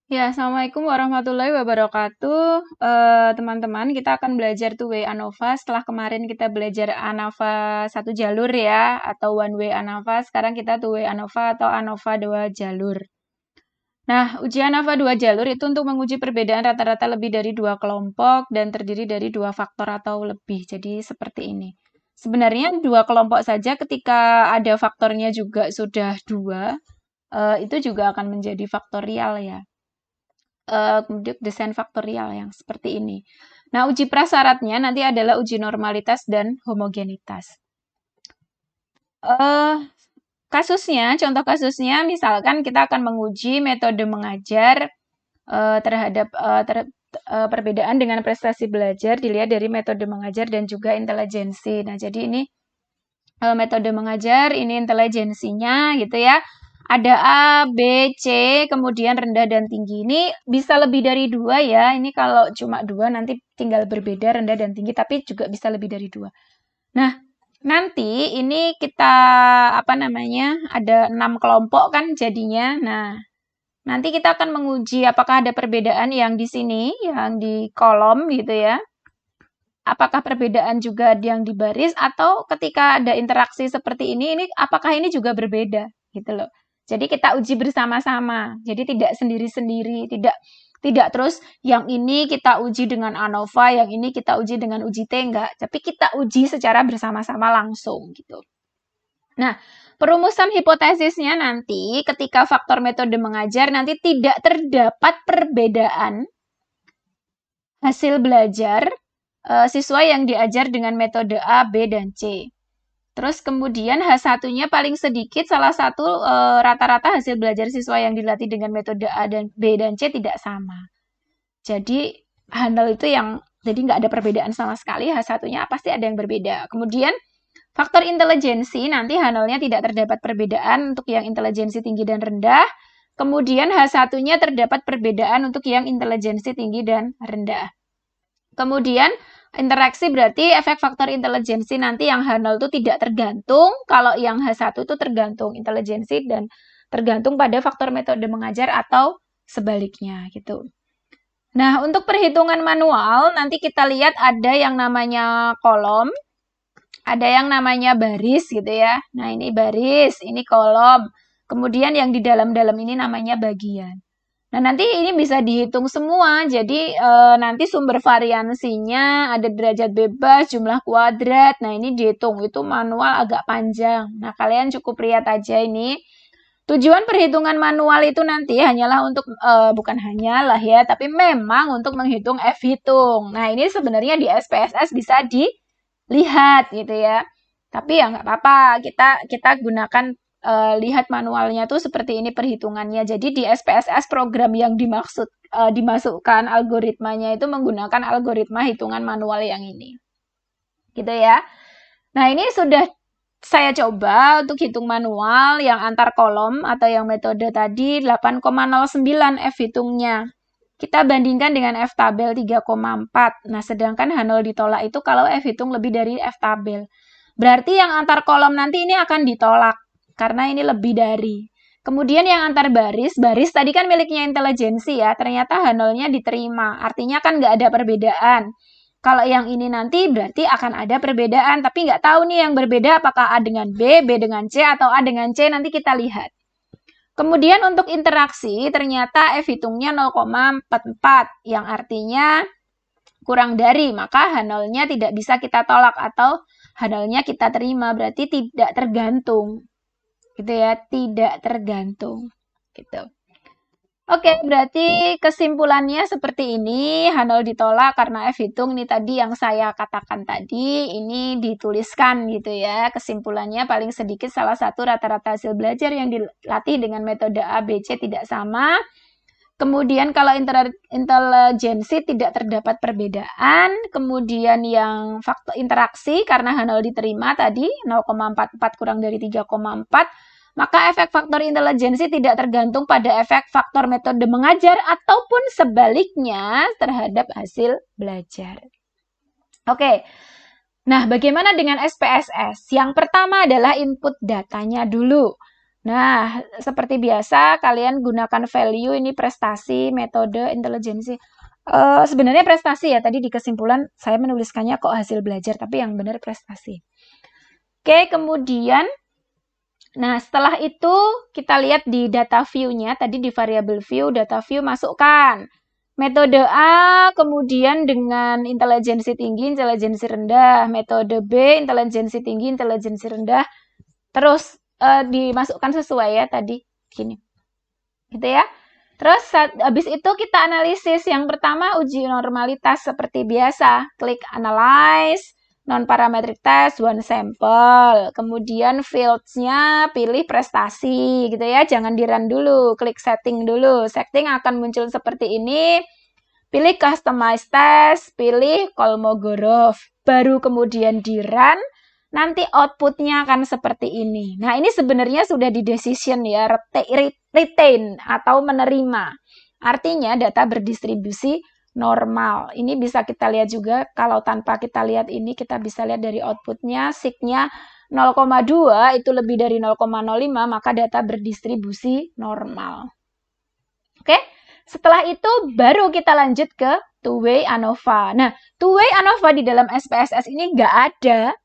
Ya, Assalamualaikum warahmatullahi wabarakatuh. Teman-teman, kita akan belajar two-way ANOVA. Setelah kemarin kita belajar ANOVA satu jalur ya, atau one-way ANOVA. Sekarang kita two-way ANOVA atau ANOVA dua jalur. Nah, uji ANOVA dua jalur itu untuk menguji perbedaan rata-rata lebih dari dua kelompok dan terdiri dari dua faktor atau lebih. Jadi seperti ini. Sebenarnya dua kelompok saja ketika ada faktornya juga sudah dua, itu juga akan menjadi faktorial ya. Kemudian desain faktorial yang seperti ini. Nah, uji prasyaratnya nanti adalah uji normalitas dan homogenitas. Contoh kasusnya, misalkan kita akan menguji metode mengajar terhadap perbedaan dengan prestasi belajar dilihat dari metode mengajar dan juga intelijensi. Nah, jadi ini metode mengajar, ini intelijensinya gitu ya. Ada A, B, C, kemudian rendah dan tinggi. Ini bisa lebih dari dua ya. Ini kalau cuma dua nanti tinggal berbeda rendah dan tinggi, tapi juga bisa lebih dari dua. Nah, nanti ini kita ada 6 kelompok kan jadinya. Nah, nanti kita akan menguji apakah ada perbedaan yang di sini, yang di kolom gitu ya. Apakah perbedaan juga yang di baris atau ketika ada interaksi seperti ini apakah ini juga berbeda gitu loh. Jadi kita uji bersama-sama. Jadi tidak sendiri-sendiri, tidak terus yang ini kita uji dengan ANOVA, yang ini kita uji dengan uji T enggak, tapi kita uji secara bersama-sama langsung gitu. Nah, perumusan hipotesisnya nanti ketika faktor metode mengajar nanti tidak terdapat perbedaan hasil belajar siswa yang diajar dengan metode A, B, dan C. Terus kemudian H1-nya paling sedikit, salah satu rata-rata hasil belajar siswa yang dilatih dengan metode A dan B dan C tidak sama. Jadi handle itu jadi nggak ada perbedaan sama sekali, H1-nya pasti ada yang berbeda. Kemudian faktor intelijensi, nanti handle-nya tidak terdapat perbedaan untuk yang intelijensi tinggi dan rendah. Kemudian H1-nya terdapat perbedaan untuk yang intelijensi tinggi dan rendah. Kemudian interaksi berarti efek faktor intelijensi nanti yang H0 itu tidak tergantung, kalau yang H1 itu tergantung intelijensi dan tergantung pada faktor metode mengajar atau sebaliknya gitu. Nah, untuk perhitungan manual nanti kita lihat ada yang namanya kolom, ada yang namanya baris gitu ya. Nah, ini baris, ini kolom. Kemudian yang di dalam-dalam ini namanya bagian. Nah, nanti ini bisa dihitung semua. Jadi, nanti sumber variansinya ada derajat bebas, jumlah kuadrat. Nah, ini dihitung. Itu manual agak panjang. Nah, kalian cukup lihat aja ini. Tujuan perhitungan manual itu nanti hanyalah untuk, bukan hanyalah ya, tapi memang untuk menghitung F hitung. Nah, ini sebenarnya di SPSS bisa dilihat gitu ya. Tapi ya nggak apa-apa, kita gunakan lihat manualnya tuh seperti ini perhitungannya. Jadi di SPSS program yang dimasukkan algoritmanya itu menggunakan algoritma hitungan manual yang ini. Gitu ya. Nah, ini sudah saya coba untuk hitung manual yang antar kolom atau yang metode tadi 8,09 F hitungnya. Kita bandingkan dengan F tabel 3,4. Nah, sedangkan H0 ditolak itu kalau F hitung lebih dari F tabel. Berarti yang antar kolom nanti ini akan ditolak karena ini lebih dari. Kemudian yang antar baris tadi kan miliknya intelijensi ya, ternyata H0-nya diterima. Artinya kan nggak ada perbedaan. Kalau yang ini nanti berarti akan ada perbedaan, tapi nggak tahu nih yang berbeda apakah A dengan B, B dengan C, atau A dengan C, nanti kita lihat. Kemudian untuk interaksi, ternyata F hitungnya 0,44, yang artinya kurang dari, maka H0-nya tidak bisa kita tolak, atau H0-nya kita terima, berarti tidak tergantung. Gitu ya, tidak tergantung. Gitu. Oke, berarti kesimpulannya seperti ini. H0 ditolak karena F hitung ini tadi yang saya katakan tadi. Ini dituliskan gitu ya. Kesimpulannya paling sedikit salah satu rata-rata hasil belajar yang dilatih dengan metode A, B, C tidak sama. Kemudian kalau intelijensi tidak terdapat perbedaan. Kemudian yang faktor interaksi karena H0 diterima tadi 0,44 kurang dari 3,4. Maka efek faktor intelijensi tidak tergantung pada efek faktor metode mengajar ataupun sebaliknya terhadap hasil belajar. Oke, nah bagaimana dengan SPSS? Yang pertama adalah input datanya dulu. Nah, seperti biasa, kalian gunakan value, ini prestasi, metode, intelijensi. Sebenarnya prestasi ya, tadi di kesimpulan saya menuliskannya kok hasil belajar, tapi yang benar prestasi. Oke, kemudian, nah setelah itu kita lihat di data view-nya, tadi di variable view, data view masukkan. Metode A, kemudian dengan intelijensi tinggi, intelijensi rendah. Metode B, intelijensi tinggi, intelijensi rendah. Terus dimasukkan sesuai ya tadi gini gitu ya. Terus habis itu kita analisis. Yang pertama uji normalitas seperti biasa, klik analyze, non parametric test, one sample, kemudian fields-nya pilih prestasi gitu ya, jangan di run dulu, klik setting dulu. Setting akan muncul seperti ini, pilih customize test, pilih Kolmogorov, baru kemudian di run. Nanti outputnya akan seperti ini. Nah, ini sebenarnya sudah di decision ya, retain atau menerima. Artinya data berdistribusi normal. Ini bisa kita lihat juga, kalau tanpa kita lihat ini, kita bisa lihat dari outputnya, sig-nya 0,2 itu lebih dari 0,05, maka data berdistribusi normal. Oke, setelah itu baru kita lanjut ke two-way ANOVA. Nah, two-way ANOVA di dalam SPSS ini nggak ada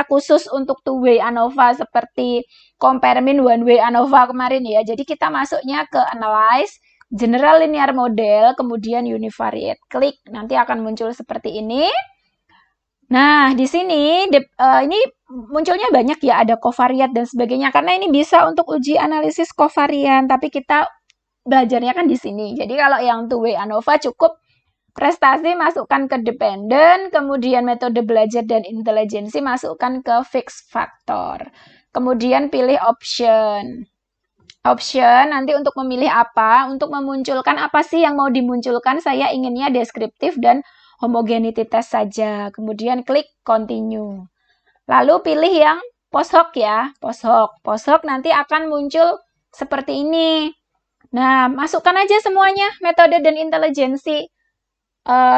khusus untuk two-way ANOVA seperti compare mean one-way ANOVA kemarin ya. Jadi kita masuknya ke analyze, general linear model, kemudian univariate. Klik, nanti akan muncul seperti ini. Nah, di sini ini munculnya banyak ya, ada covariat dan sebagainya. Karena ini bisa untuk uji analisis covarian, tapi kita belajarnya kan di sini. Jadi kalau yang two-way ANOVA cukup prestasi masukkan ke dependent, kemudian metode belajar dan intelijensi masukkan ke fixed factor. Kemudian pilih option. Option nanti untuk memilih apa, untuk memunculkan apa sih yang mau dimunculkan, saya inginnya deskriptif dan homogeneity test saja. Kemudian klik continue. Lalu pilih yang post hoc ya, post hoc. Post hoc nanti akan muncul seperti ini. Nah, masukkan aja semuanya, metode dan intelijensi.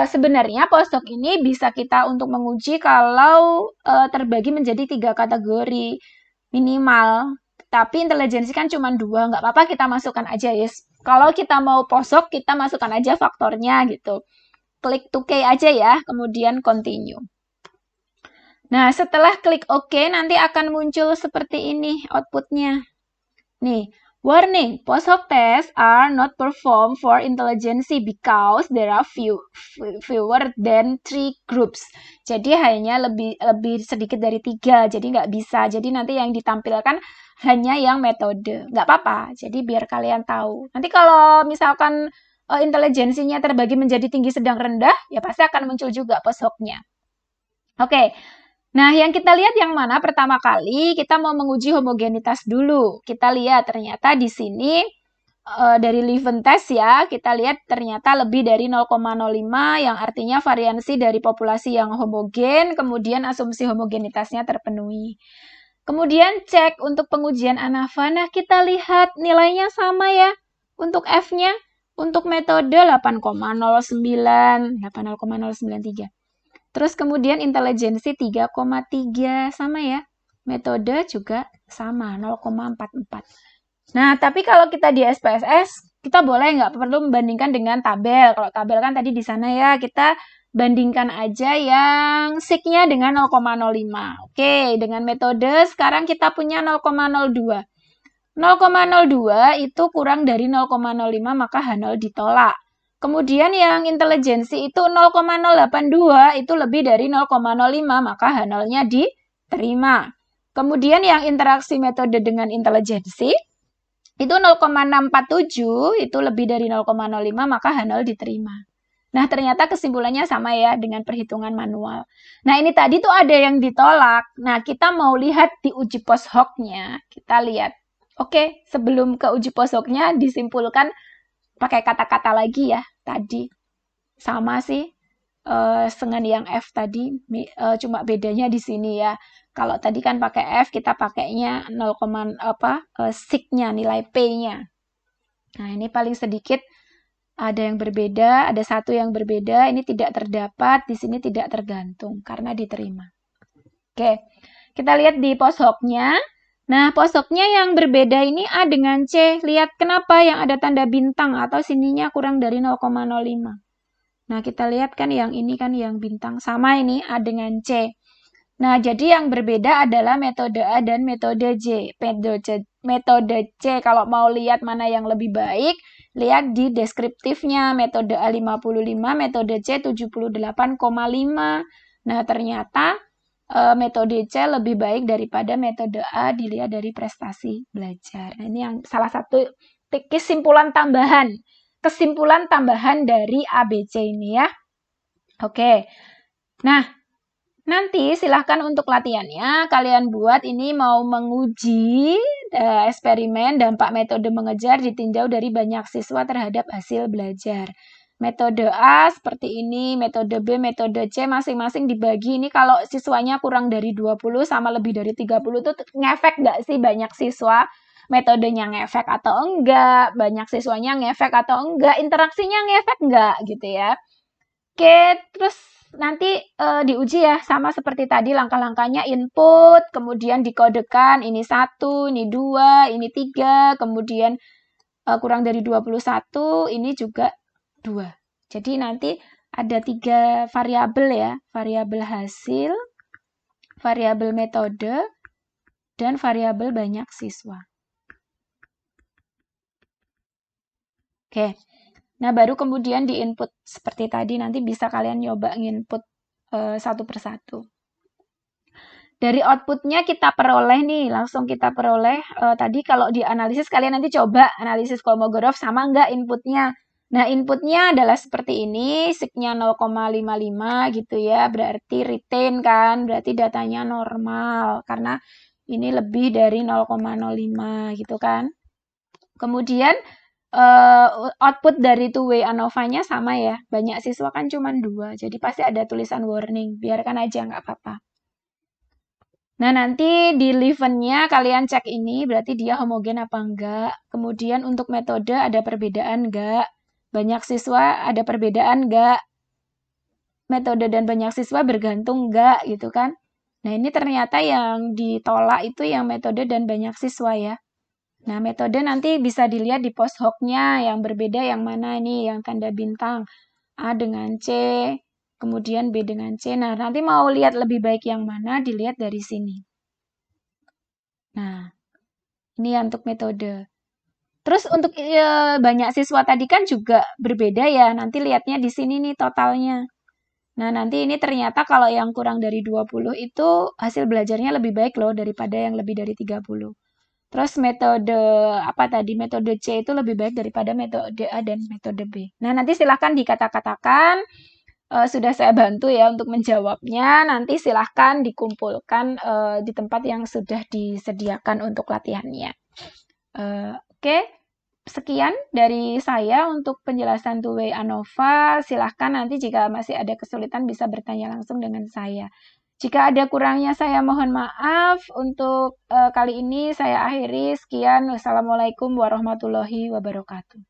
Sebenarnya post hoc ini bisa kita untuk menguji kalau terbagi menjadi 3 kategori minimal. Tapi intelijensi kan cuma 2, nggak apa-apa kita masukkan aja ya. Kalau kita mau post hoc, kita masukkan aja faktornya gitu. Klik OK aja ya, kemudian continue. Nah, setelah klik OK, nanti akan muncul seperti ini outputnya. Nih, warning, post hoc tests are not performed for intelijensi because there are fewer than 3 groups. Jadi hanya lebih sedikit dari 3, jadi nggak bisa. Jadi nanti yang ditampilkan hanya yang metode. Nggak apa-apa, jadi biar kalian tahu. Nanti kalau misalkan intelijensinya terbagi menjadi tinggi, sedang, rendah, ya pasti akan muncul juga post hoc-nya. Oke. Nah, yang kita lihat yang mana pertama kali, kita mau menguji homogenitas dulu. Kita lihat ternyata di sini dari Leven test ya, kita lihat ternyata lebih dari 0,05 yang artinya variansi dari populasi yang homogen, kemudian asumsi homogenitasnya terpenuhi. Kemudian cek untuk pengujian ANOVA, nah kita lihat nilainya sama ya. Untuk F-nya, untuk metode 8,09, 8,093. Terus kemudian intelijensi 3,3 sama ya. Metode juga sama 0,44. Nah, tapi kalau kita di SPSS, kita boleh nggak perlu membandingkan dengan tabel. Kalau tabel kan tadi di sana ya, kita bandingkan aja yang sig-nya dengan 0,05. Oke, dengan metode sekarang kita punya 0,02. 0,02 itu kurang dari 0,05 maka H0 ditolak. Kemudian yang intelijensi itu 0,082 itu lebih dari 0,05 maka H0-nya diterima. Kemudian yang interaksi metode dengan intelijensi itu 0,647 itu lebih dari 0,05 maka H0 diterima. Nah, ternyata kesimpulannya sama ya dengan perhitungan manual. Nah, ini tadi tuh ada yang ditolak. Nah, kita mau lihat di uji post hoc-nya. Kita lihat. Oke, sebelum ke uji post hoc-nya disimpulkan pakai kata-kata lagi ya tadi. Sama sih dengan yang F tadi, cuma bedanya di sini ya. Kalau tadi kan pakai F, kita pakainya 0, sig-nya, nilai P-nya. Nah, ini paling sedikit ada yang berbeda, ada satu yang berbeda, ini tidak terdapat, di sini tidak tergantung, karena diterima. Oke, kita lihat di post hoc-nya. Nah, posoknya yang berbeda ini A dengan C. Lihat kenapa yang ada tanda bintang atau sininya kurang dari 0,05. Nah, kita lihat kan yang ini kan yang bintang. Sama ini A dengan C. Nah, jadi yang berbeda adalah metode A dan metode J. Metode C, kalau mau lihat mana yang lebih baik, lihat di deskriptifnya. Metode A 55, metode C 78,5. Nah, ternyata metode C lebih baik daripada metode A dilihat dari prestasi belajar. Nah, ini yang salah satu kesimpulan tambahan dari ABC ini ya. Oke. Nah, nanti silahkan untuk latihannya, kalian buat ini mau menguji eksperimen dampak metode mengejar ditinjau dari banyak siswa terhadap hasil belajar. Metode A seperti ini, metode B, metode C masing-masing dibagi. Ini kalau siswanya kurang dari 20 sama lebih dari 30 itu ngefek nggak sih banyak siswa? Metodenya ngefek atau enggak? Banyak siswanya ngefek atau enggak? Interaksinya ngefek enggak gitu ya? Oke, terus nanti diuji ya, sama seperti tadi langkah-langkahnya input, kemudian dikodekan, ini 1, ini 2, ini 3, kemudian kurang dari 21, ini juga 2. Jadi nanti ada 3 variabel ya, variabel hasil, variabel metode, dan variabel banyak siswa. Oke. Nah, baru kemudian di input seperti tadi, nanti bisa kalian nyoba nginput satu persatu. Dari outputnya kita peroleh nih, langsung kita peroleh. Tadi kalau di analisis, kalian nanti coba analisis Kolmogorov sama enggak inputnya. Nah, inputnya adalah seperti ini, signya 0,55 gitu ya, berarti retain kan, berarti datanya normal, karena ini lebih dari 0,05 gitu kan. Kemudian, output dari two-way ANOVA-nya sama ya. Banyak siswa kan cuma 2, jadi pasti ada tulisan warning. Biarkan aja, nggak apa-apa. Nah, nanti di leaven-nya kalian cek ini, berarti dia homogen apa enggak. Kemudian untuk metode ada perbedaan enggak. Banyak siswa ada perbedaan enggak. Metode dan banyak siswa bergantung enggak, gitu kan. Nah, ini ternyata yang ditolak itu yang metode dan banyak siswa ya. Nah, metode nanti bisa dilihat di post hoc-nya, yang berbeda yang mana ini, yang tanda bintang. A dengan C, kemudian B dengan C. Nah, nanti mau lihat lebih baik yang mana, dilihat dari sini. Nah, ini untuk metode. Terus untuk banyak siswa tadi kan juga berbeda ya, nanti lihatnya di sini nih totalnya. Nah, nanti ini ternyata kalau yang kurang dari 20 itu hasil belajarnya lebih baik loh daripada yang lebih dari 30. Terus metode apa tadi? Metode C itu lebih baik daripada metode A dan metode B. Nah, nanti silahkan dikata-katakan. Sudah saya bantu ya untuk menjawabnya. Nanti silahkan dikumpulkan di tempat yang sudah disediakan untuk latihannya. Oke, sekian dari saya untuk penjelasan two-way ANOVA. Silahkan nanti jika masih ada kesulitan bisa bertanya langsung dengan saya. Jika ada kurangnya saya mohon maaf. Untuk kali ini saya akhiri. Sekian. Wassalamualaikum warahmatullahi wabarakatuh.